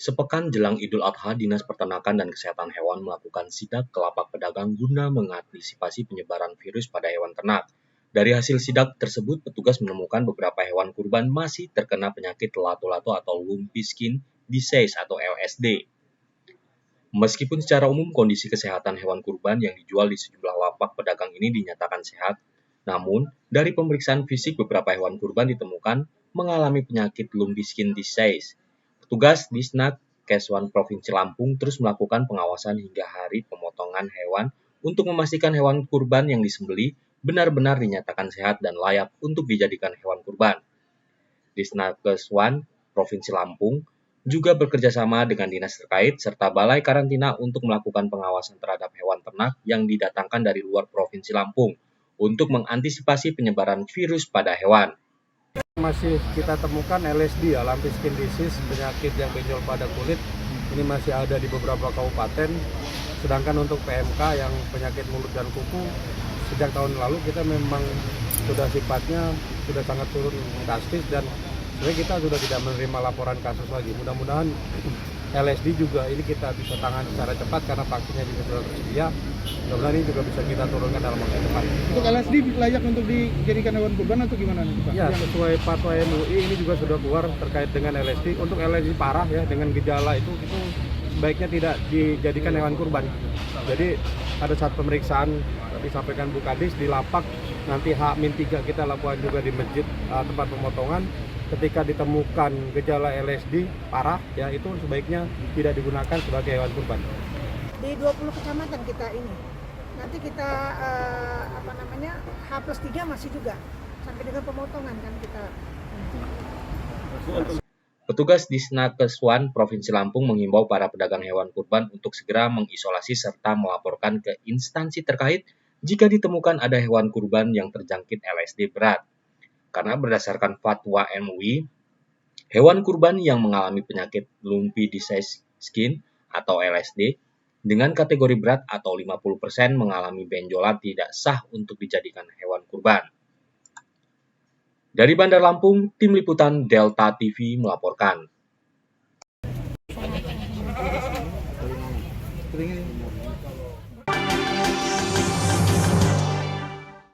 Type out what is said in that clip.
Sepekan jelang Idul Adha, Dinas Peternakan dan Kesehatan Hewan melakukan sidak ke lapak pedagang guna mengantisipasi penyebaran virus pada hewan ternak. Dari hasil sidak tersebut, petugas menemukan beberapa hewan kurban masih terkena penyakit lato-lato atau lumpy skin disease atau LSD. Meskipun secara umum kondisi kesehatan hewan kurban yang dijual di sejumlah lapak pedagang ini dinyatakan sehat, namun dari pemeriksaan fisik beberapa hewan kurban ditemukan mengalami penyakit lumpy skin disease. Petugas Disnat Keswan Provinsi Lampung terus melakukan pengawasan hingga hari pemotongan hewan untuk memastikan hewan kurban yang disembelih benar-benar dinyatakan sehat dan layak untuk dijadikan hewan kurban. Disnat Keswan Provinsi Lampung juga bekerjasama dengan dinas terkait serta balai karantina untuk melakukan pengawasan terhadap hewan ternak yang didatangkan dari luar Provinsi Lampung untuk mengantisipasi penyebaran virus pada hewan. Masih kita temukan LSD ya, lumpy skin disease, penyakit yang benjol pada kulit. Ini masih ada di beberapa kabupaten. Sedangkan untuk PMK yang penyakit mulut dan kuku, sejak tahun lalu kita memang sudah sifatnya sudah sangat turun drastis dan sebenarnya kita sudah tidak menerima laporan kasus lagi. Mudah-mudahan LSD juga ini kita bisa tangani secara cepat karena vaksinnya juga sudah tersedia. Mudah-mudahan ini juga bisa kita turunkan dalam waktu cepat. Untuk LSD layak untuk dijadikan hewan kurban atau gimana nih Pak? Ya, sesuai fatwa MUI ini juga sudah keluar terkait dengan LSD. Untuk LSD parah ya dengan gejala itu sebaiknya tidak dijadikan hewan kurban. Jadi ada saat pemeriksaan disampaikan Bu Kadis di lapak, nanti H-3 kita lakukan juga di masjid tempat pemotongan. Ketika ditemukan gejala LSD parah ya itu sebaiknya tidak digunakan sebagai hewan kurban. Di 20 kecamatan kita ini. Nanti kita H+3 masih juga sampai dengan pemotongan kan kita. Petugas Disnakeswan Provinsi Lampung mengimbau para pedagang hewan kurban untuk segera mengisolasi serta melaporkan ke instansi terkait jika ditemukan ada hewan kurban yang terjangkit LSD berat. Karena berdasarkan fatwa MUI, hewan kurban yang mengalami penyakit lumpy disease skin atau LSD dengan kategori berat atau 50% mengalami benjolan tidak sah untuk dijadikan hewan kurban. Dari Bandar Lampung, Tim Liputan Delta TV melaporkan.